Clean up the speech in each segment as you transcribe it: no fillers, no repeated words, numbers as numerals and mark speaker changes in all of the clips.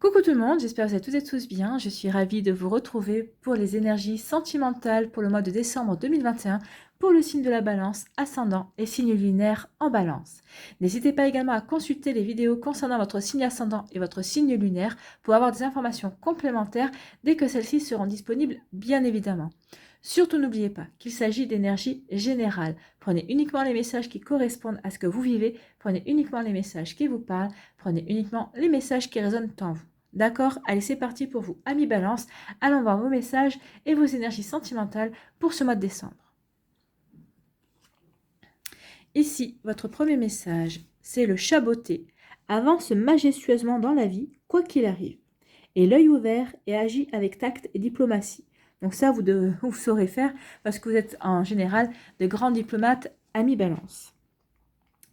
Speaker 1: Coucou tout le monde, j'espère que vous êtes toutes et tous bien. Je suis ravie de vous retrouver pour les énergies sentimentales pour le mois de décembre 2021 pour le signe de la balance, ascendant et signe lunaire en balance. N'hésitez pas également à consulter les vidéos concernant votre signe ascendant et votre signe lunaire pour avoir des informations complémentaires dès que celles-ci seront disponibles, bien évidemment. Surtout n'oubliez pas qu'il s'agit d'énergie générale. Prenez uniquement les messages qui correspondent à ce que vous vivez, prenez uniquement les messages qui vous parlent, prenez uniquement les messages qui résonnent en vous. D'accord? Allez, c'est parti pour vous, amis Balance. Allons voir vos messages et vos énergies sentimentales pour ce mois de décembre. Ici, votre premier message, c'est le chat botté. Avance majestueusement dans la vie, quoi qu'il arrive. Et l'œil ouvert et agit avec tact et diplomatie. Donc ça, vous saurez faire parce que vous êtes en général de grands diplomates, amis Balance.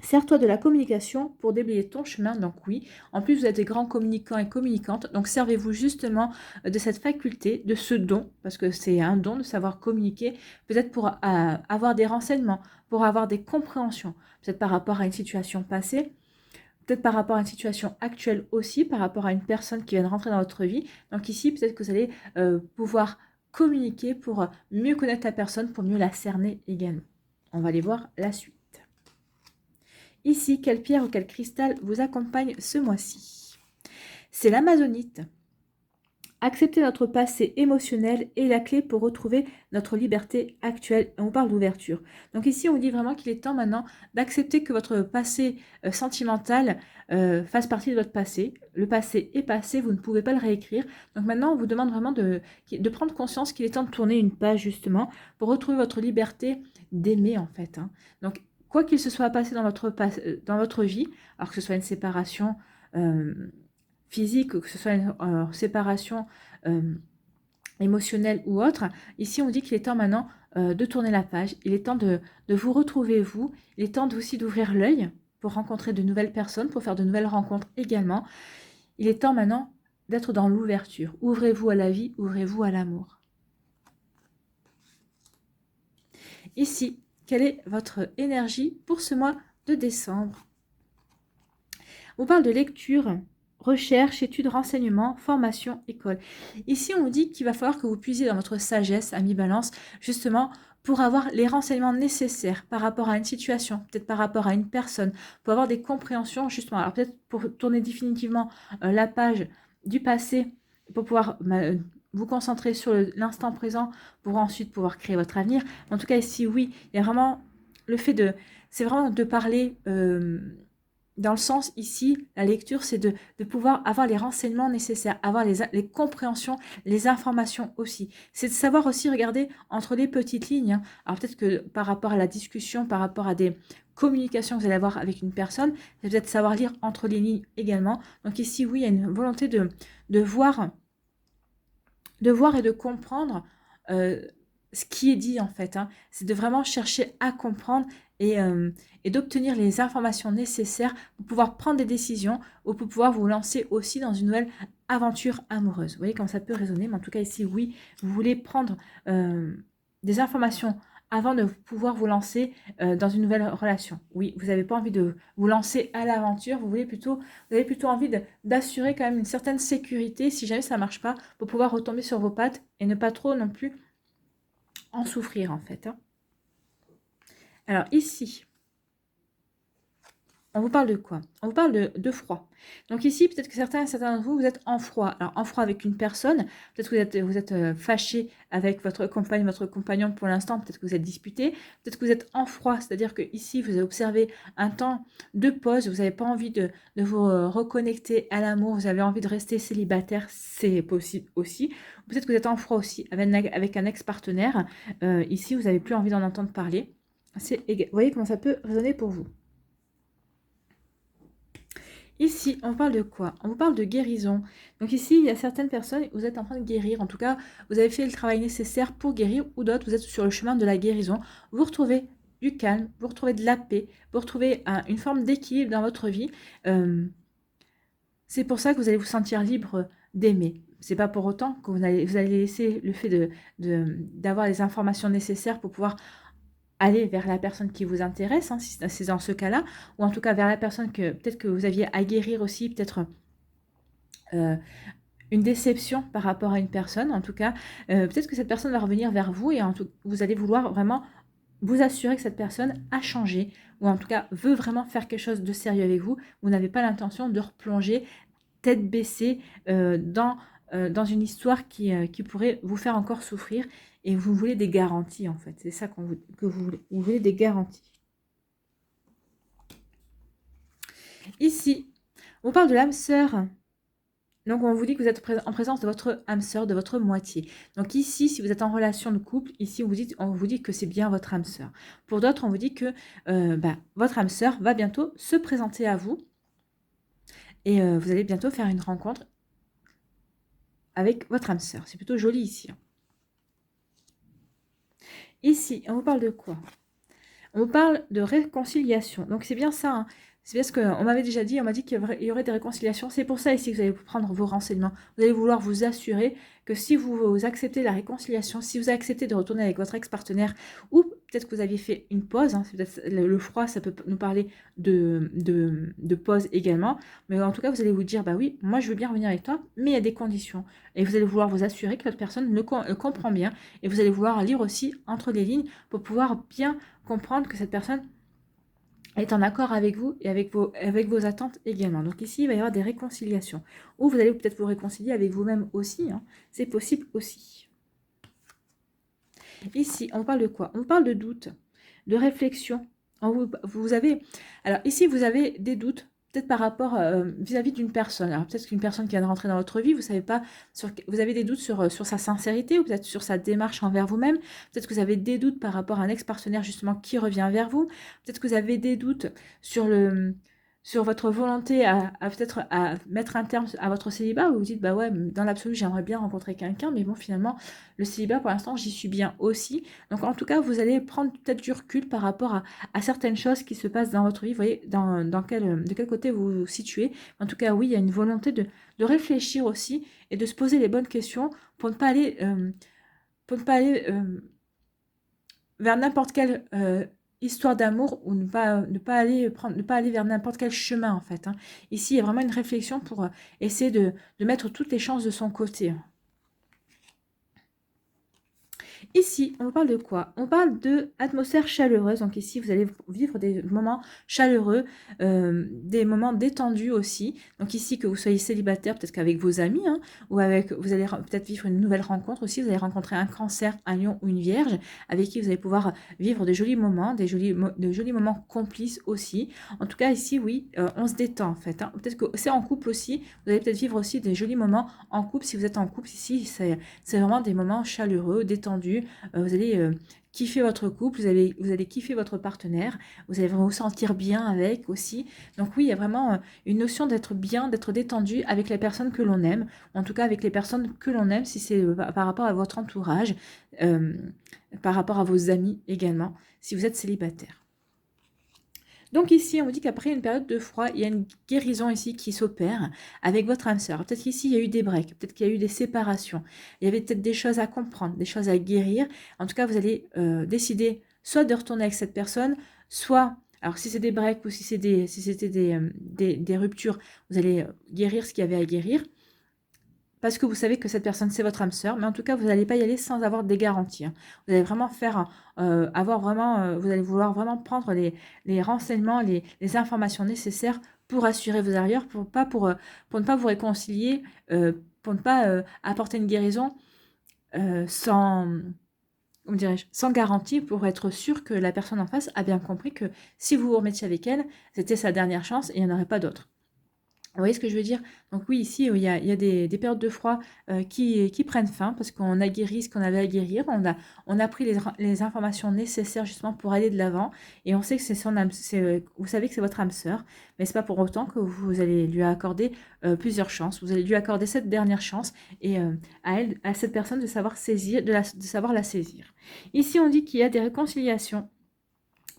Speaker 1: Sers-toi de la communication pour déblayer ton chemin, donc oui. En plus, vous êtes des grands communicants et communicantes, donc servez-vous justement de cette faculté, de ce don, parce que c'est un don de savoir communiquer, peut-être pour avoir des renseignements, pour avoir des compréhensions, peut-être par rapport à une situation passée, peut-être par rapport à une situation actuelle aussi, par rapport à une personne qui vient de rentrer dans votre vie. Donc ici, peut-être que vous allez pouvoir communiquer pour mieux connaître la personne, pour mieux la cerner également. On va aller voir la suite. Ici, quelle pierre ou quel cristal vous accompagne ce mois-ci? C'est l'amazonite. Accepter notre passé émotionnel est la clé pour retrouver notre liberté actuelle. On parle d'ouverture. Donc ici, on dit vraiment qu'il est temps maintenant d'accepter que votre passé sentimental fasse partie de votre passé. Le passé est passé, vous ne pouvez pas le réécrire. Donc maintenant, on vous demande vraiment de prendre conscience qu'il est temps de tourner une page justement pour retrouver votre liberté d'aimer en fait. Donc quoi qu'il se soit passé dans votre vie, alors que ce soit une séparation physique, ou que ce soit une séparation émotionnelle ou autre, ici on dit qu'il est temps maintenant de tourner la page, il est temps de vous retrouver vous, il est temps aussi d'ouvrir l'œil pour rencontrer de nouvelles personnes, pour faire de nouvelles rencontres également. Il est temps maintenant d'être dans l'ouverture. Ouvrez-vous à la vie, ouvrez-vous à l'amour. Ici, quelle est votre énergie pour ce mois de décembre? On parle de lecture, recherche, études, renseignements, formation, école. Ici, on vous dit qu'il va falloir que vous puisiez dans votre sagesse, ami Balance, justement, pour avoir les renseignements nécessaires par rapport à une situation, peut-être par rapport à une personne, pour avoir des compréhensions, justement. Alors peut-être pour tourner définitivement la page du passé, pour pouvoir vous concentrer sur l'instant présent, pour ensuite pouvoir créer votre avenir. En tout cas, ici, oui, il y a vraiment le fait de... C'est vraiment de parler... dans le sens ici, la lecture, c'est de pouvoir avoir les renseignements nécessaires, avoir les compréhensions, les informations aussi. C'est de savoir aussi regarder entre les petites lignes. Alors peut-être que par rapport à la discussion, par rapport à des communications que vous allez avoir avec une personne, c'est peut-être savoir lire entre les lignes également. Donc ici, oui, il y a une volonté de voir et de comprendre ce qui est dit en fait. C'est de vraiment chercher à comprendre et d'obtenir les informations nécessaires pour pouvoir prendre des décisions ou pour pouvoir vous lancer aussi dans une nouvelle aventure amoureuse. Vous voyez comment ça peut résonner, mais en tout cas ici, oui, vous voulez prendre des informations avant de pouvoir vous lancer dans une nouvelle relation. Oui, vous n'avez pas envie de vous lancer à l'aventure, vous avez plutôt envie d'assurer quand même une certaine sécurité si jamais ça ne marche pas, pour pouvoir retomber sur vos pattes et ne pas trop non plus en souffrir en fait. Alors ici, on vous parle de quoi? On vous parle de froid. Donc ici, peut-être que certains d'entre vous, vous êtes en froid. Alors en froid avec une personne, peut-être que vous êtes fâché avec votre compagne, votre compagnon pour l'instant, peut-être que vous êtes disputé, peut-être que vous êtes en froid, c'est-à-dire que ici, vous avez observé un temps de pause, vous n'avez pas envie de vous reconnecter à l'amour, vous avez envie de rester célibataire, c'est possible aussi. Peut-être que vous êtes en froid aussi avec un ex-partenaire. Ici, vous n'avez plus envie d'en entendre parler. Vous voyez comment ça peut résonner pour vous. Ici, on parle de quoi? On vous parle de guérison. Donc ici, il y a certaines personnes, vous êtes en train de guérir. En tout cas, vous avez fait le travail nécessaire pour guérir, ou d'autres, vous êtes sur le chemin de la guérison. Vous retrouvez du calme, vous retrouvez de la paix, vous retrouvez une forme d'équilibre dans votre vie. C'est pour ça que vous allez vous sentir libre d'aimer. C'est pas pour autant que vous allez laisser le fait d'avoir les informations nécessaires pour pouvoir aller vers la personne qui vous intéresse, si c'est dans ce cas-là, ou en tout cas vers la personne que peut-être que vous aviez à guérir aussi, peut-être une déception par rapport à une personne. En tout cas, peut-être que cette personne va revenir vers vous et vous allez vouloir vraiment vous assurer que cette personne a changé ou en tout cas veut vraiment faire quelque chose de sérieux avec vous. Vous n'avez pas l'intention de replonger tête baissée dans une histoire qui pourrait vous faire encore souffrir et vous voulez des garanties en fait. C'est ça que vous voulez. Vous voulez des garanties. Ici, on parle de l'âme sœur. Donc, on vous dit que vous êtes en présence de votre âme sœur, de votre moitié. Donc ici, si vous êtes en relation de couple, ici, on vous dit que c'est bien votre âme sœur. Pour d'autres, on vous dit que votre âme sœur va bientôt se présenter à vous. Et vous allez bientôt faire une rencontre avec votre âme sœur. C'est plutôt joli ici. Ici, on vous parle de quoi? On vous parle de réconciliation. Donc c'est bien ça, hein. C'est bien ce qu'on m'avait déjà dit, on m'a dit qu'il y aurait des réconciliations. C'est pour ça ici que vous allez prendre vos renseignements. Vous allez vouloir vous assurer que si vous acceptez la réconciliation, si vous acceptez de retourner avec votre ex-partenaire, ou peut-être que vous aviez fait une pause, hein, le froid, ça peut nous parler de pause également, mais en tout cas, vous allez vous dire, bah oui, moi je veux bien revenir avec toi, mais il y a des conditions. Et vous allez vouloir vous assurer que l'autre personne le comprend bien, et vous allez vouloir lire aussi entre les lignes pour pouvoir bien comprendre que cette personne est en accord avec vous et avec vos attentes également. Donc ici, il va y avoir des réconciliations. Ou vous allez peut-être vous réconcilier avec vous-même aussi. Hein. C'est possible aussi. Ici, on parle de quoi? On parle de doute, de réflexion. Vous avez... Alors ici, vous avez des doutes peut-être par rapport vis-à-vis d'une personne. Alors peut-être qu'une personne qui vient de rentrer dans votre vie, vous savez pas, vous avez des doutes sur sa sincérité ou peut-être sur sa démarche envers vous-même. Peut-être que vous avez des doutes par rapport à un ex-partenaire justement qui revient vers vous. Peut-être que vous avez des doutes sur votre volonté peut-être à mettre un terme à votre célibat, où vous dites, bah ouais, dans l'absolu, j'aimerais bien rencontrer quelqu'un, mais bon, finalement, le célibat, pour l'instant, j'y suis bien aussi. Donc, en tout cas, vous allez prendre peut-être du recul par rapport à certaines choses qui se passent dans votre vie. Vous voyez, de quel côté vous vous situez. En tout cas, oui, il y a une volonté de réfléchir aussi et de se poser les bonnes questions pour ne pas aller, vers n'importe quelle histoire d'amour ou ne pas aller vers n'importe quel chemin en fait. Hein. Ici, il y a vraiment une réflexion pour essayer de mettre toutes les chances de son côté. Hein. Ici, on parle de quoi? On parle de atmosphère chaleureuse. Donc ici, vous allez vivre des moments chaleureux, des moments détendus aussi. Donc ici, que vous soyez célibataire, peut-être qu'avec vos amis, hein, ou vous allez peut-être vivre une nouvelle rencontre aussi. Vous allez rencontrer un cancer, un lion ou une vierge, avec qui vous allez pouvoir vivre de jolis moments, de jolis moments complices aussi. En tout cas, ici, oui, on se détend en fait. Hein. Peut-être que c'est en couple aussi. Vous allez peut-être vivre aussi des jolis moments en couple. Si vous êtes en couple, ici, c'est vraiment des moments chaleureux, détendus. Vous allez kiffer votre couple, vous allez kiffer votre partenaire, vous allez vous sentir bien avec aussi. Donc oui, il y a vraiment une notion d'être bien, d'être détendu avec les personnes que l'on aime, en tout cas avec les personnes que l'on aime, si c'est par rapport à votre entourage, par rapport à vos amis également, si vous êtes célibataire. Donc ici, on vous dit qu'après une période de froid, il y a une guérison ici qui s'opère avec votre âme sœur. Peut-être qu'ici, il y a eu des breaks, peut-être qu'il y a eu des séparations. Il y avait peut-être des choses à comprendre, des choses à guérir. En tout cas, vous allez décider soit de retourner avec cette personne, soit... Alors, si c'est des breaks ou si c'était des ruptures, vous allez guérir ce qu'il y avait à guérir. Parce que vous savez que cette personne, c'est votre âme sœur. Mais en tout cas, vous n'allez pas y aller sans avoir des garanties. Hein. Vous allez vraiment vous allez vouloir vraiment prendre les renseignements, les informations nécessaires pour assurer vos arrières, pour ne pas vous réconcilier, pour ne pas apporter une guérison sans garantie, pour être sûr que la personne en face a bien compris que si vous vous remettiez avec elle, c'était sa dernière chance et il n'y en aurait pas d'autre. Vous voyez ce que je veux dire? Donc oui, ici, il y a des périodes de froid qui prennent fin parce qu'on a guéri ce qu'on avait à guérir. On a pris les informations nécessaires justement pour aller de l'avant. Et on sait que c'est son âme, vous savez que c'est votre âme sœur, mais c'est pas pour autant que vous allez lui accorder plusieurs chances. Vous allez lui accorder cette dernière chance et à cette personne de savoir savoir la saisir. Ici, on dit qu'il y a des réconciliations.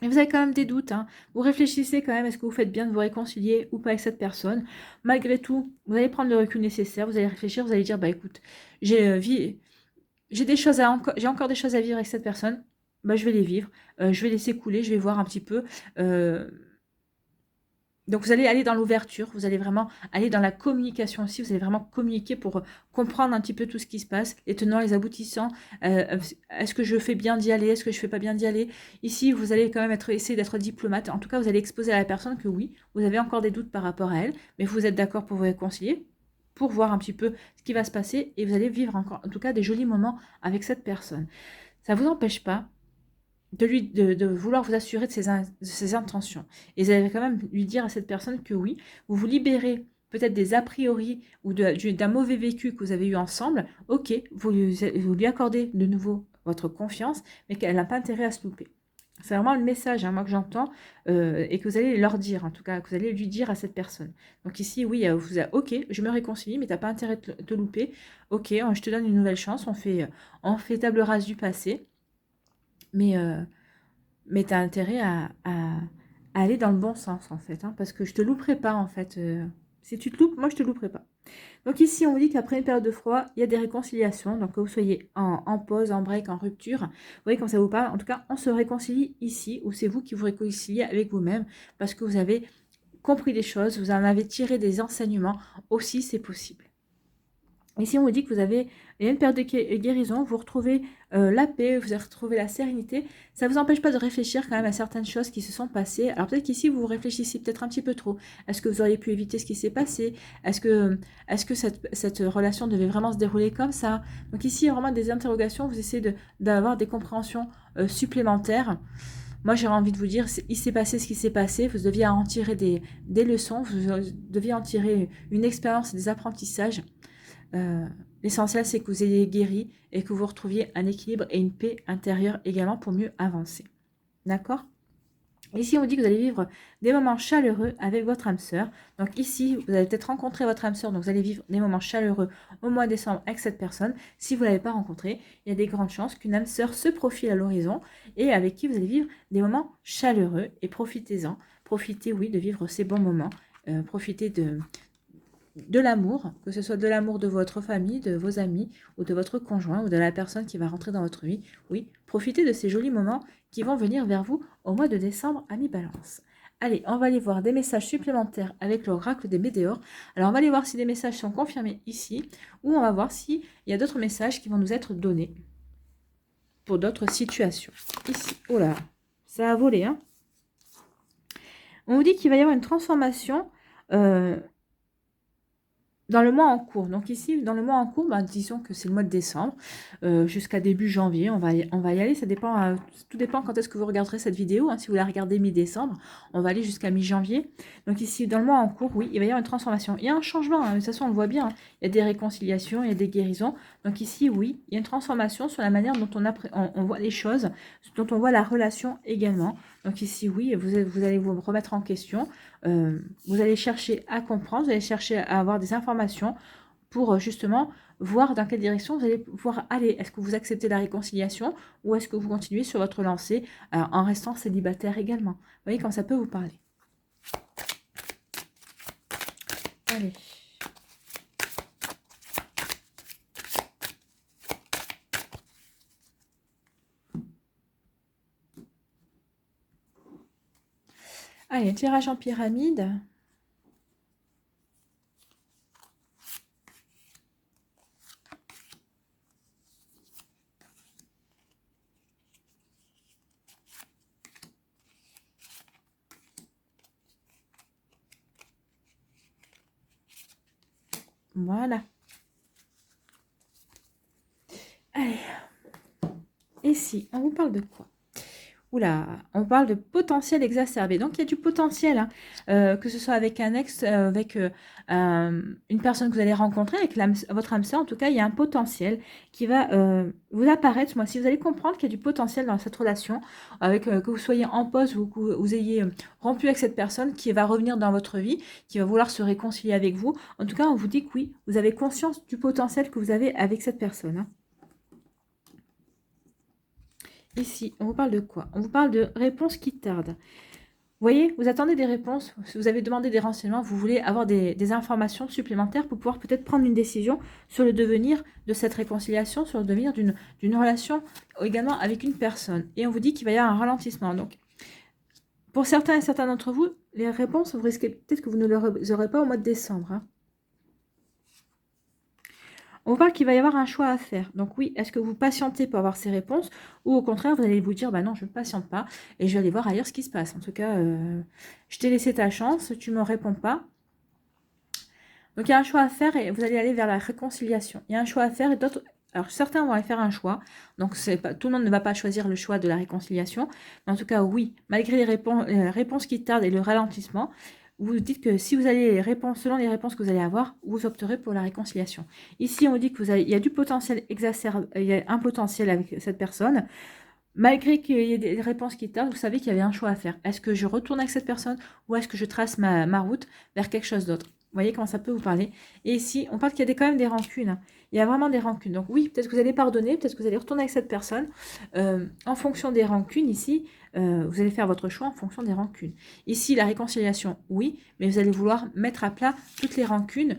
Speaker 1: Mais vous avez quand même des doutes, hein. Vous réfléchissez quand même, est-ce que vous faites bien de vous réconcilier ou pas avec cette personne? Malgré tout, vous allez prendre le recul nécessaire, vous allez réfléchir, vous allez dire, bah écoute, j'ai encore des choses à vivre avec cette personne, bah je vais les vivre, je vais laisser couler, je vais voir un petit peu Donc, vous allez aller dans l'ouverture, vous allez vraiment aller dans la communication aussi, vous allez vraiment communiquer pour comprendre un petit peu tout ce qui se passe, les tenants, les aboutissants, est-ce que je fais bien d'y aller, est-ce que je fais pas bien d'y aller. Ici, vous allez quand même essayer d'être diplomate, en tout cas, vous allez exposer à la personne que oui, vous avez encore des doutes par rapport à elle, mais vous êtes d'accord pour vous réconcilier, pour voir un petit peu ce qui va se passer, et vous allez vivre encore, en tout cas, des jolis moments avec cette personne. Ça ne vous empêche pas de vouloir vous assurer de ses intentions. Et vous allez quand même lui dire à cette personne que oui, vous vous libérez peut-être des a priori ou d'un mauvais vécu que vous avez eu ensemble. Ok, vous lui accordez de nouveau votre confiance, mais qu'elle n'a pas intérêt à se louper. C'est vraiment le message, moi, que j'entends, et que vous allez leur dire, en tout cas, que vous allez lui dire à cette personne. Donc ici, oui, ok, je me réconcilie, mais tu n'as pas intérêt de te louper. Ok, je te donne une nouvelle chance, on fait table rase du passé. Mais tu as intérêt à aller dans le bon sens, en fait, hein, parce que je te louperai pas, en fait. Si tu te loupes, moi, je te louperai pas. Donc ici, on vous dit qu'après une période de froid, il y a des réconciliations. Donc que vous soyez en pause, en break, en rupture, vous voyez comme ça vous parle. En tout cas, on se réconcilie ici, ou c'est vous qui vous réconciliez avec vous-même, parce que vous avez compris des choses, vous en avez tiré des enseignements. Aussi, c'est possible. Ici, on vous dit que vous avez une période de guérison, vous retrouvez la paix, vous retrouvez la sérénité. Ça ne vous empêche pas de réfléchir quand même à certaines choses qui se sont passées. Alors peut-être qu'ici, vous réfléchissez peut-être un petit peu trop. Est-ce que vous auriez pu éviter ce qui s'est passé? Est-ce que cette relation devait vraiment se dérouler comme ça? Donc ici, il y a vraiment des interrogations. Vous essayez d'avoir des compréhensions supplémentaires. Moi, j'aurais envie de vous dire, il s'est passé ce qui s'est passé. Vous deviez en tirer des leçons. Vous deviez en tirer une expérience et des apprentissages. L'essentiel, c'est que vous ayez guéri et que vous retrouviez un équilibre et une paix intérieure également pour mieux avancer. D'accord? Ici, on dit que vous allez vivre des moments chaleureux avec votre âme sœur. Donc ici, vous allez peut-être rencontrer votre âme sœur, donc vous allez vivre des moments chaleureux au mois de décembre avec cette personne. Si vous ne l'avez pas rencontrée, il y a des grandes chances qu'une âme sœur se profile à l'horizon et avec qui vous allez vivre des moments chaleureux. Et profitez-en. Profitez, oui, de vivre ces bons moments. Profitez de l'amour, que ce soit de l'amour de votre famille, de vos amis, ou de votre conjoint, ou de la personne qui va rentrer dans votre vie. Oui, profitez de ces jolis moments qui vont venir vers vous au mois de décembre à mi-balance. Allez, on va aller voir des messages supplémentaires avec l'oracle des météores. Alors, on va aller voir si des messages sont confirmés ici, ou on va voir s'il y a d'autres messages qui vont nous être donnés pour d'autres situations. Ici, oh là, ça a volé, hein. On vous dit qu'il va y avoir une transformation dans le mois en cours. Donc ici, dans le mois en cours, disons que c'est le mois de décembre, jusqu'à début janvier, on va y aller. Ça dépend, tout dépend quand est-ce que vous regarderez cette vidéo. Hein. Si vous la regardez mi-décembre, on va aller jusqu'à mi-janvier. Donc ici, dans le mois en cours, oui, il va y avoir une transformation. Il y a un changement, hein, de toute façon, on le voit bien. Hein. Il y a des réconciliations, il y a des guérisons. Donc ici, oui, il y a une transformation sur la manière dont on voit les choses, dont on voit la relation également. Donc ici, oui, vous allez vous remettre en question. Vous allez chercher à comprendre, vous allez chercher à avoir des informations pour justement voir dans quelle direction vous allez pouvoir aller. Est-ce que vous acceptez la réconciliation ou est-ce que vous continuez sur votre lancée en restant célibataire également? Vous voyez quand ça peut vous parler. Allez. Allez, tirage en pyramide. Voilà. Allez. Ici, on vous parle de quoi? Oula, on parle de potentiel exacerbé. Donc, il y a du potentiel, hein, que ce soit avec un ex, avec une personne que vous allez rencontrer, avec votre âme sœur. En tout cas, il y a un potentiel qui va vous apparaître. Moi, si vous allez comprendre qu'il y a du potentiel dans cette relation, avec que vous soyez en pause ou que vous ayez rompu avec cette personne qui va revenir dans votre vie, qui va vouloir se réconcilier avec vous. En tout cas, on vous dit que oui, vous avez conscience du potentiel que vous avez avec cette personne. Hein. Ici, on vous parle de quoi? On vous parle de réponses qui tardent. Vous voyez, vous attendez des réponses, vous avez demandé des renseignements, vous voulez avoir des informations supplémentaires pour pouvoir peut-être prendre une décision sur le devenir de cette réconciliation, sur le devenir d'une relation également avec une personne. Et on vous dit qu'il va y avoir un ralentissement. Donc, Pour certains et certains d'entre vous, les réponses, vous risquez peut-être que vous ne les aurez pas au mois de décembre. Hein. On parle qu'il va y avoir un choix à faire. Donc oui, est-ce que vous patientez pour avoir ces réponses ou au contraire, vous allez vous dire, bah non, je ne patiente pas et je vais aller voir ailleurs ce qui se passe. En tout cas, je t'ai laissé ta chance, tu ne me réponds pas. Donc il y a un choix à faire et vous allez aller vers la réconciliation. Il y a un choix à faire et d'autres... Alors certains vont aller faire un choix, donc pas, tout le monde ne va pas choisir le choix de la réconciliation. Mais en tout cas, oui, malgré les réponses qui tardent et le ralentissement, vous dites que si vous allez les réponses, selon les réponses que vous allez avoir, vous opterez pour la réconciliation. Ici, on dit que il y a du potentiel exacerbé, il y a un potentiel avec cette personne. Malgré qu'il y ait des réponses qui tardent, vous savez qu'il y avait un choix à faire. Est-ce que je retourne avec cette personne ou est-ce que je trace ma route vers quelque chose d'autre? Vous voyez comment ça peut vous parler. Et ici, on parle qu'il y a quand même des rancunes. Hein. Il y a vraiment des rancunes. Donc oui, peut-être que vous allez pardonner, peut-être que vous allez retourner avec cette personne. En fonction des rancunes, ici, vous allez faire votre choix en fonction des rancunes. Ici, la réconciliation, oui, mais vous allez vouloir mettre à plat toutes les rancunes,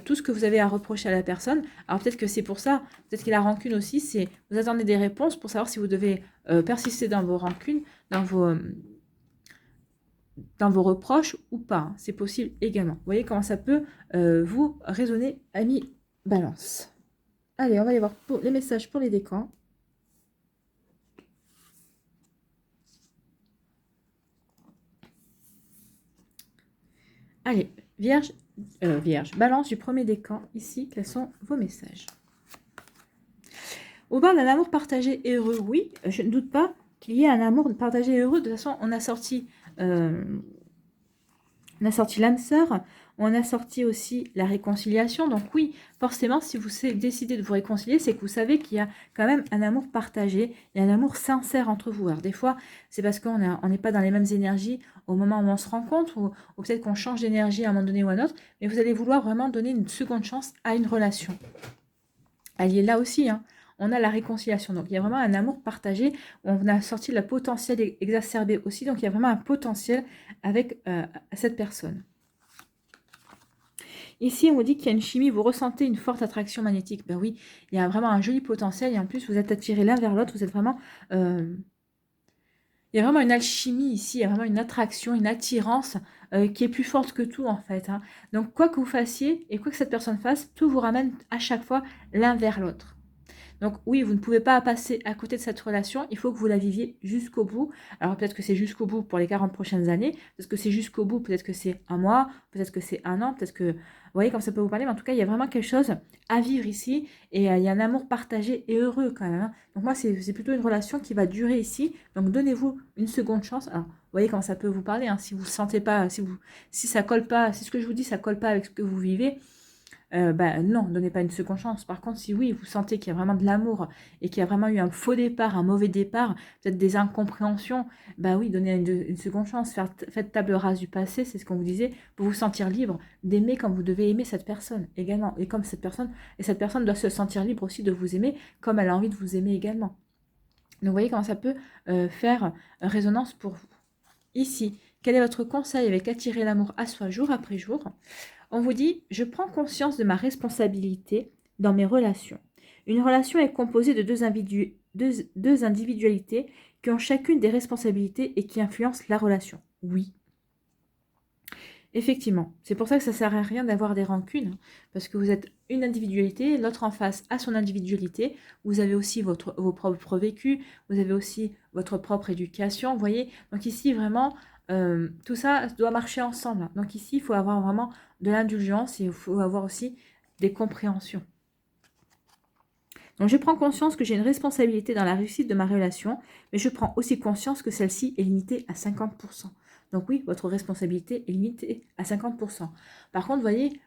Speaker 1: tout ce que vous avez à reprocher à la personne. Alors peut-être que c'est pour ça, peut-être que la rancune aussi, c'est vous attendez des réponses pour savoir si vous devez persister dans vos rancunes, dans vos reproches ou pas. Hein. C'est possible également. Vous voyez comment ça peut vous raisonner, amis Balance. Allez, on va aller voir pour les messages pour les décans. Allez, Vierge, Balance du premier décan. Ici, quels sont vos messages? On parle d'un amour partagé et heureux. Oui, je ne doute pas qu'il y ait un amour partagé et heureux. De toute façon, on a sorti l'âme sœur, on a sorti aussi la réconciliation. Donc oui, forcément, si vous décidez de vous réconcilier, c'est que vous savez qu'il y a quand même un amour partagé, il y a un amour sincère entre vous. Alors des fois, c'est parce qu'on n'est pas dans les mêmes énergies au moment où on se rencontre, ou peut-être qu'on change d'énergie à un moment donné ou à un autre, mais vous allez vouloir vraiment donner une seconde chance à une relation. Elle y est là aussi, hein. On a la réconciliation. Donc, il y a vraiment un amour partagé. On a sorti le potentiel exacerbé aussi. Donc, il y a vraiment un potentiel avec cette personne. Ici, on vous dit qu'il y a une chimie. Vous ressentez une forte attraction magnétique. Ben oui, il y a vraiment un joli potentiel. Et en plus, vous êtes attirés l'un vers l'autre. Vous êtes vraiment... il y a vraiment une alchimie ici. Il y a vraiment une attraction, une attirance qui est plus forte que tout, en fait. Hein. Donc, quoi que vous fassiez et quoi que cette personne fasse, tout vous ramène à chaque fois l'un vers l'autre. Donc oui, vous ne pouvez pas passer à côté de cette relation, il faut que vous la viviez jusqu'au bout. Alors peut-être que c'est jusqu'au bout pour les 40 prochaines années, peut-être que c'est jusqu'au bout, peut-être que c'est un mois, peut-être que c'est un an, peut-être que... Vous voyez comme ça peut vous parler, mais en tout cas, il y a vraiment quelque chose à vivre ici, et il y a un amour partagé et heureux quand même. Hein. Donc moi, c'est plutôt une relation qui va durer ici, donc donnez-vous une seconde chance. Alors, vous voyez comment ça peut vous parler, hein. Si vous ne sentez pas, si ça colle pas, si ce que je vous dis, ça colle pas avec ce que vous vivez, non, donnez pas une seconde chance. Par contre, si oui, vous sentez qu'il y a vraiment de l'amour et qu'il y a vraiment eu un faux départ, un mauvais départ, peut-être des incompréhensions, oui, donnez une seconde chance. Faites table rase du passé, c'est ce qu'on vous disait, pour vous sentir libre d'aimer comme vous devez aimer cette personne également. Et comme cette personne doit se sentir libre aussi de vous aimer comme elle a envie de vous aimer également. Donc, vous voyez comment ça peut faire résonance pour vous. Ici, quel est votre conseil avec attirer l'amour à soi jour après jour? On vous dit, je prends conscience de ma responsabilité dans mes relations. Une relation est composée de deux individualités qui ont chacune des responsabilités et qui influencent la relation. Oui. Effectivement, c'est pour ça que ça ne sert à rien d'avoir des rancunes, parce que vous êtes une individualité, l'autre en face a son individualité, vous avez aussi vos propres vécus, vous avez aussi votre propre éducation, vous voyez. Donc ici, vraiment, tout ça doit marcher ensemble. Donc ici, il faut avoir vraiment de l'indulgence et il faut avoir aussi des compréhensions. Donc je prends conscience que j'ai une responsabilité dans la réussite de ma relation, mais je prends aussi conscience que celle-ci est limitée à 50%. Donc oui, votre responsabilité est limitée à 50%. Par contre, vous voyez,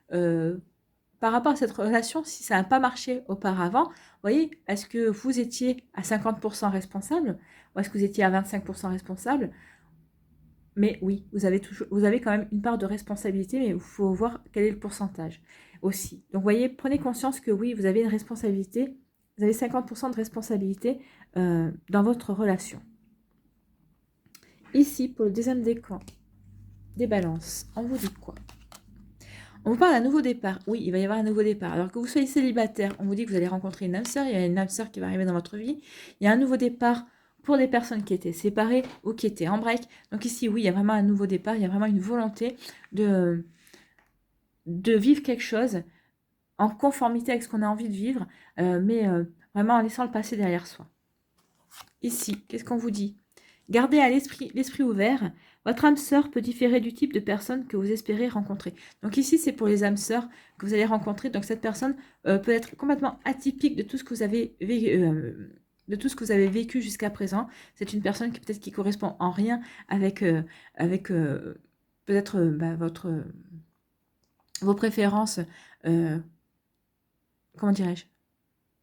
Speaker 1: par rapport à cette relation, si ça n'a pas marché auparavant, vous voyez, est-ce que vous étiez à 50% responsable ou est-ce que vous étiez à 25% responsable? Mais oui, vous avez quand même une part de responsabilité, mais il faut voir quel est le pourcentage aussi. Donc, vous voyez, prenez conscience que oui, vous avez une responsabilité, vous avez 50% de responsabilité dans votre relation. Ici, pour le deuxième décan des balances, on vous dit quoi? On vous parle d'un nouveau départ. Oui, il va y avoir un nouveau départ. Alors que vous soyez célibataire, on vous dit que vous allez rencontrer une âme sœur, il y a une âme sœur qui va arriver dans votre vie. Il y a un nouveau départ pour des personnes qui étaient séparées ou qui étaient en break. Donc ici, oui, il y a vraiment un nouveau départ, il y a vraiment une volonté de vivre quelque chose en conformité avec ce qu'on a envie de vivre, mais vraiment en laissant le passé derrière soi. Ici, qu'est-ce qu'on vous dit? Gardez à l'esprit ouvert. Votre âme sœur peut différer du type de personne que vous espérez rencontrer. Donc ici, c'est pour les âmes sœurs que vous allez rencontrer. Donc cette personne peut être complètement atypique de tout ce que vous avez vécu jusqu'à présent. C'est une personne qui peut-être qui correspond en rien avec peut-être vos préférences. Comment dirais-je?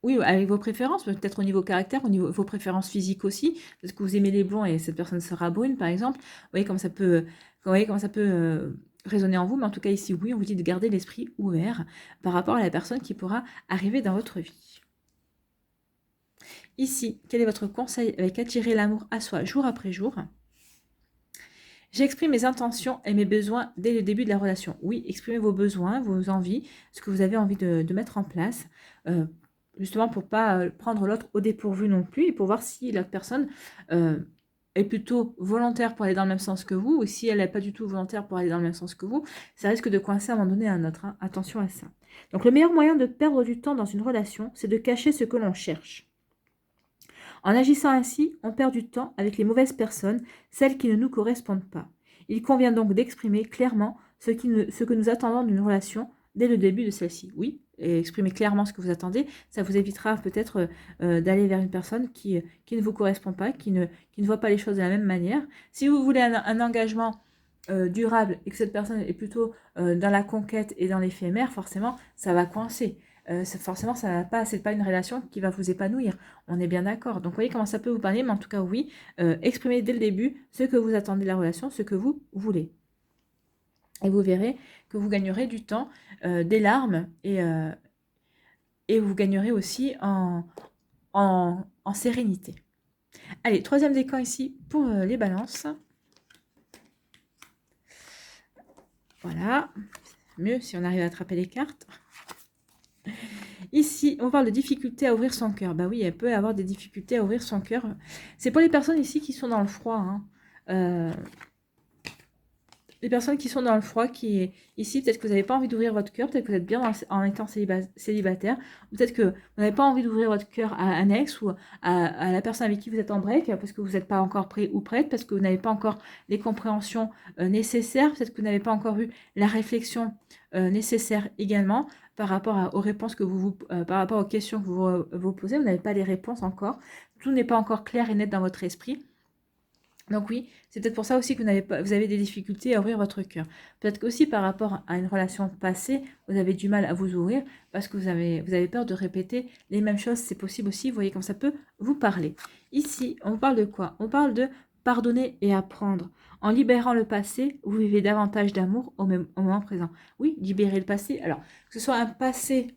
Speaker 1: Oui, avec vos préférences, peut-être au niveau caractère, au niveau vos préférences physiques aussi. Parce que vous aimez les blonds et cette personne sera brune, par exemple. Vous voyez comment ça peut, résonner en vous. Mais en tout cas, ici, oui, on vous dit de garder l'esprit ouvert par rapport à la personne qui pourra arriver dans votre vie. Ici, quel est votre conseil avec attirer l'amour à soi jour après jour? J'exprime mes intentions et mes besoins dès le début de la relation. Oui, exprimez vos besoins, vos envies, ce que vous avez envie de mettre en place. Justement pour ne pas prendre l'autre au dépourvu non plus et pour voir si l'autre personne est plutôt volontaire pour aller dans le même sens que vous ou si elle n'est pas du tout volontaire pour aller dans le même sens que vous, ça risque de coincer à un moment donné un autre. Hein. Attention à ça. Donc le meilleur moyen de perdre du temps dans une relation, c'est de cacher ce que l'on cherche. En agissant ainsi, on perd du temps avec les mauvaises personnes, celles qui ne nous correspondent pas. Il convient donc d'exprimer clairement ce que nous attendons d'une relation dès le début de celle-ci. Oui, et exprimer clairement ce que vous attendez, ça vous évitera peut-être d'aller vers une personne qui ne vous correspond pas, qui ne voit pas les choses de la même manière. Si vous voulez un engagement durable et que cette personne est plutôt dans la conquête et dans l'éphémère, forcément, ça va coincer. Forcément, c'est pas une relation qui va vous épanouir. On est bien d'accord. Donc, vous voyez comment ça peut vous parler, mais en tout cas, oui, exprimez dès le début ce que vous attendez de la relation, ce que vous voulez. Et vous verrez que vous gagnerez du temps, des larmes, et vous gagnerez aussi en sérénité. Allez, troisième décan ici pour les balances. Voilà, mieux si on arrive à attraper les cartes. Ici, on parle de difficulté à ouvrir son cœur. Bah oui, elle peut avoir des difficultés à ouvrir son cœur. C'est pour les personnes ici qui sont dans le froid. Hein. Les personnes qui sont dans le froid, ici, peut-être que vous n'avez pas envie d'ouvrir votre cœur, peut-être que vous êtes bien en étant célibataire, peut-être que vous n'avez pas envie d'ouvrir votre cœur à un ex ou à la personne avec qui vous êtes en break, parce que vous n'êtes pas encore prêt ou prête, parce que vous n'avez pas encore les compréhensions nécessaires, peut-être que vous n'avez pas encore eu la réflexion nécessaire également par rapport aux réponses que par rapport aux questions que vous posez, vous n'avez pas les réponses encore, tout n'est pas encore clair et net dans votre esprit. Donc oui, c'est peut-être pour ça aussi que vous avez des difficultés à ouvrir votre cœur. Peut-être qu'aussi par rapport à une relation passée, vous avez du mal à vous ouvrir parce que vous avez peur de répéter les mêmes choses. C'est possible aussi, vous voyez comme ça peut vous parler. Ici, on parle de quoi? On parle de pardonner et apprendre. En libérant le passé, vous vivez davantage d'amour au moment présent. Oui, libérer le passé. Alors, que ce soit un passé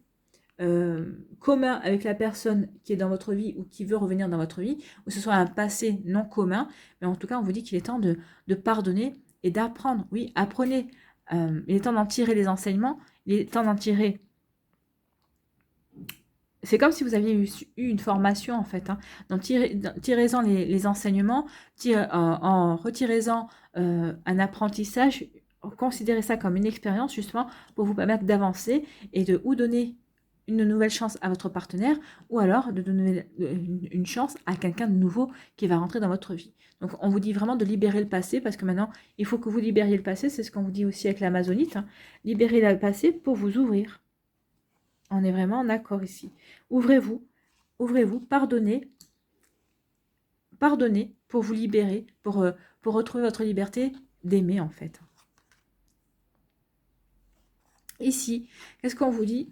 Speaker 1: commun avec la personne qui est dans votre vie ou qui veut revenir dans votre vie, ou ce soit un passé non commun, mais en tout cas, on vous dit qu'il est temps de pardonner et d'apprendre. Oui, apprenez. Il est temps d'en tirer les enseignements, il est temps d'en tirer. C'est comme si vous aviez eu une formation, en fait. Hein. Donc, tirez-en les enseignements, en retirez-en un apprentissage, considérez ça comme une expérience, justement, pour vous permettre d'avancer et de ou donner une nouvelle chance à votre partenaire ou alors de donner une chance à quelqu'un de nouveau qui va rentrer dans votre vie. Donc on vous dit vraiment de libérer le passé parce que maintenant il faut que vous libériez le passé, c'est ce qu'on vous dit aussi avec l'amazonite, hein. Libérez le passé pour vous ouvrir. On est vraiment d'accord ici. Ouvrez-vous, pardonnez pour vous libérer, pour retrouver votre liberté d'aimer en fait. Ici, qu'est-ce qu'on vous dit ?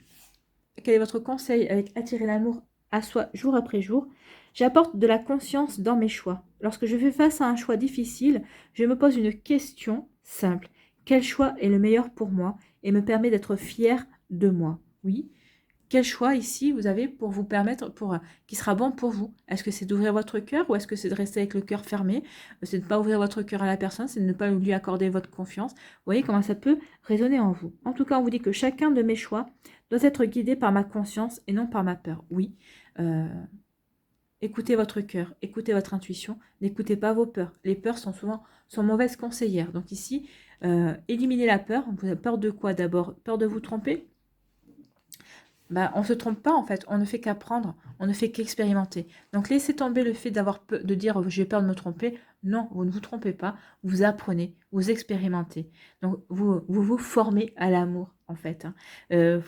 Speaker 1: Quel est votre conseil avec attirer l'amour à soi jour après jour? J'apporte de la conscience dans mes choix. Lorsque je fais face à un choix difficile, je me pose une question simple. Quel choix est le meilleur pour moi et me permet d'être fière de moi? Oui. Quel choix ici vous avez pour vous permettre, qui sera bon pour vous? Est-ce que c'est d'ouvrir votre cœur ou est-ce que c'est de rester avec le cœur fermé? C'est de ne pas ouvrir votre cœur à la personne, c'est de ne pas lui accorder votre confiance. Vous voyez comment ça peut résonner en vous. En tout cas, on vous dit que chacun de mes choix doit être guidé par ma conscience et non par ma peur. Oui, écoutez votre cœur, écoutez votre intuition, n'écoutez pas vos peurs. Les peurs sont mauvaises conseillères. Donc ici, éliminez la peur. Vous avez peur de quoi d'abord? Peur de vous tromper? Bah, on ne se trompe pas en fait, on ne fait qu'apprendre, on ne fait qu'expérimenter. Donc laissez tomber le fait d'avoir peur, de dire j'ai peur de me tromper. Non, vous ne vous trompez pas, vous apprenez, vous expérimentez. Donc vous formez à l'amour en fait. Hein.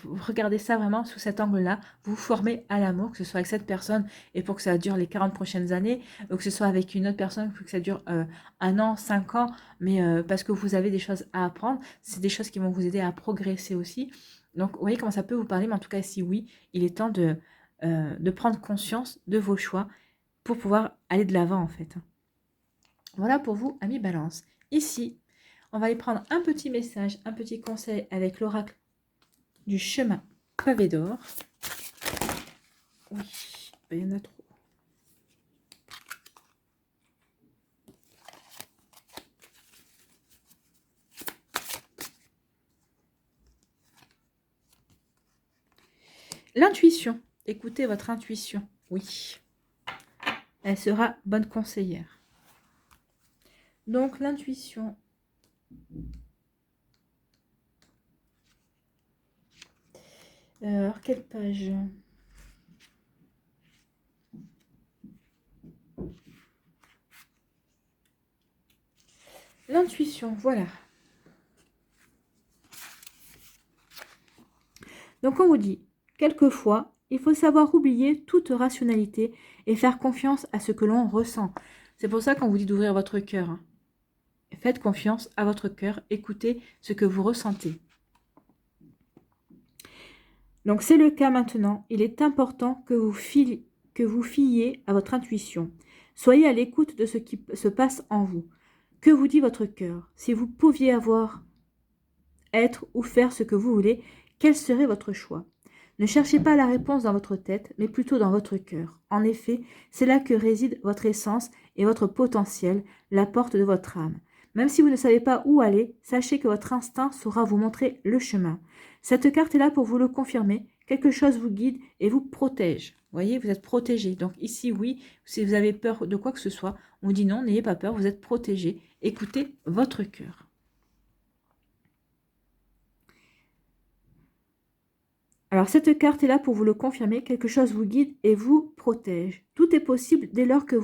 Speaker 1: Vous regardez ça vraiment sous cet angle-là, vous vous formez à l'amour, que ce soit avec cette personne et pour que ça dure les 40 prochaines années, ou que ce soit avec une autre personne, pour que ça dure 1 an, 5 ans, mais parce que vous avez des choses à apprendre, c'est des choses qui vont vous aider à progresser aussi. Donc, vous voyez comment ça peut vous parler, mais en tout cas, si oui, il est temps de prendre conscience de vos choix pour pouvoir aller de l'avant, en fait. Voilà pour vous, amis Balance. Ici, on va aller prendre un petit message, un petit conseil avec l'oracle du chemin pavé d'or. Oui, il y en a trop. L'intuition. Écoutez votre intuition. Oui. Elle sera bonne conseillère. Donc, l'intuition. Alors, quelle page? L'intuition, voilà. Donc, on vous dit, quelquefois, il faut savoir oublier toute rationalité et faire confiance à ce que l'on ressent. C'est pour ça qu'on vous dit d'ouvrir votre cœur. Hein. Faites confiance à votre cœur, écoutez ce que vous ressentez. Donc, c'est le cas maintenant. Il est important que vous fiiez à votre intuition. Soyez à l'écoute de ce qui se passe en vous. Que vous dit votre cœur? Si vous pouviez être ou faire ce que vous voulez, quel serait votre choix? Ne cherchez pas la réponse dans votre tête, mais plutôt dans votre cœur. En effet, c'est là que réside votre essence et votre potentiel, la porte de votre âme. Même si vous ne savez pas où aller, sachez que votre instinct saura vous montrer le chemin. Cette carte est là pour vous le confirmer. Quelque chose vous guide et vous protège. Vous voyez, vous êtes protégé. Donc ici, oui, si vous avez peur de quoi que ce soit, on dit non, n'ayez pas peur, vous êtes protégé. Écoutez votre cœur. Alors, cette carte est là pour vous le confirmer. Quelque chose vous guide et vous protège. Tout est possible dès lors que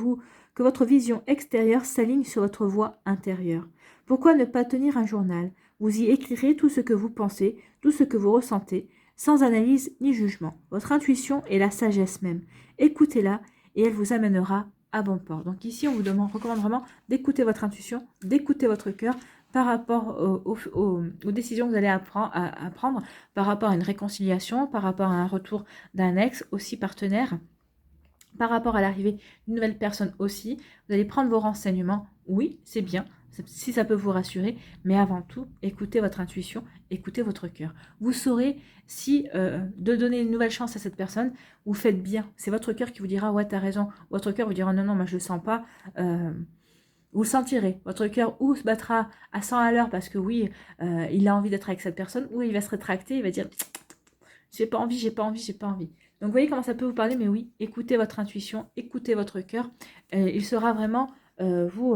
Speaker 1: votre vision extérieure s'aligne sur votre voie intérieure. Pourquoi ne pas tenir un journal? Vous y écrirez tout ce que vous pensez, tout ce que vous ressentez, sans analyse ni jugement. Votre intuition est la sagesse même. Écoutez-la et elle vous amènera à bon port. Donc ici, on vous recommande vraiment d'écouter votre intuition, d'écouter votre cœur, par rapport aux décisions que vous allez prendre, par rapport à une réconciliation, par rapport à un retour d'un ex aussi partenaire, par rapport à l'arrivée d'une nouvelle personne aussi. Vous allez prendre vos renseignements. Oui, c'est bien, si ça peut vous rassurer, mais avant tout, écoutez votre intuition, écoutez votre cœur. Vous saurez si de donner une nouvelle chance à cette personne, vous faites bien. C'est votre cœur qui vous dira « ouais, t'as raison ». Votre cœur vous dira « non, non, moi je le sens pas ». Vous le sentirez. Votre cœur ou se battra à 100 à l'heure parce que oui, il a envie d'être avec cette personne, ou il va se rétracter, il va dire j'ai pas envie, j'ai pas envie, j'ai pas envie. Donc vous voyez comment ça peut vous parler, mais oui, écoutez votre intuition, écoutez votre cœur. Il sera vraiment vous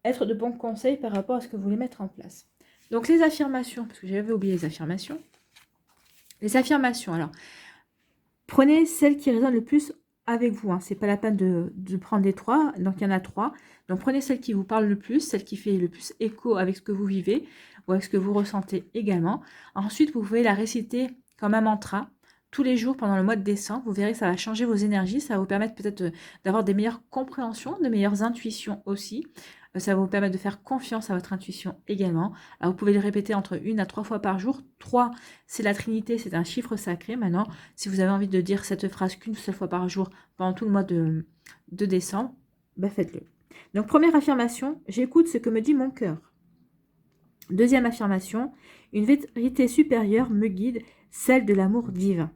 Speaker 1: être de bons conseils par rapport à ce que vous voulez mettre en place. Donc les affirmations, parce que j'avais oublié les affirmations. Les affirmations, alors, prenez celles qui résonnent le plus avec vous. Hein. Ce n'est pas la peine de prendre les 3. Donc, il y en a 3. Donc, prenez celle qui vous parle le plus, celle qui fait le plus écho avec ce que vous vivez ou avec ce que vous ressentez également. Ensuite, vous pouvez la réciter comme un mantra tous les jours pendant le mois de décembre. Vous verrez, ça va changer vos énergies. Ça va vous permettre peut-être d'avoir des meilleures compréhensions, de meilleures intuitions aussi. Ça va vous permettre de faire confiance à votre intuition également. Alors, vous pouvez le répéter entre 1 à 3 fois par jour. 3, c'est la Trinité, c'est un chiffre sacré. Maintenant, si vous avez envie de dire cette phrase qu'une seule fois par jour pendant tout le mois de décembre, ben faites-le. Donc, première affirmation, j'écoute ce que me dit mon cœur. Deuxième affirmation, une vérité supérieure me guide, celle de l'amour divin.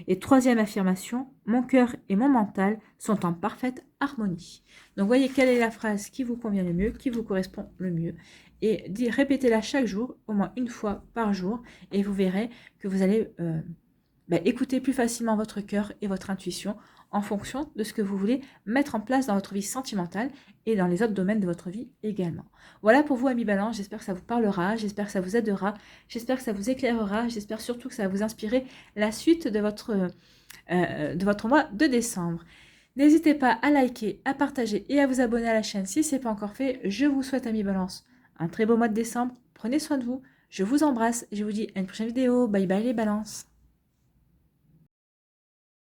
Speaker 1: Et troisième affirmation, mon cœur et mon mental sont en parfaite harmonie. Donc, voyez quelle est la phrase qui vous convient le mieux, qui vous correspond le mieux. Et répétez-la chaque jour, au moins une fois par jour, et vous verrez que vous allez écoutez plus facilement votre cœur et votre intuition en fonction de ce que vous voulez mettre en place dans votre vie sentimentale et dans les autres domaines de votre vie également. Voilà pour vous, amis Balance, j'espère que ça vous parlera, j'espère que ça vous aidera, j'espère que ça vous éclairera, j'espère surtout que ça va vous inspirer la suite de votre mois de décembre. N'hésitez pas à liker, à partager et à vous abonner à la chaîne si ce n'est pas encore fait. Je vous souhaite, amis Balance, un très beau mois de décembre. Prenez soin de vous. Je vous embrasse et je vous dis à une prochaine vidéo. Bye bye les balances.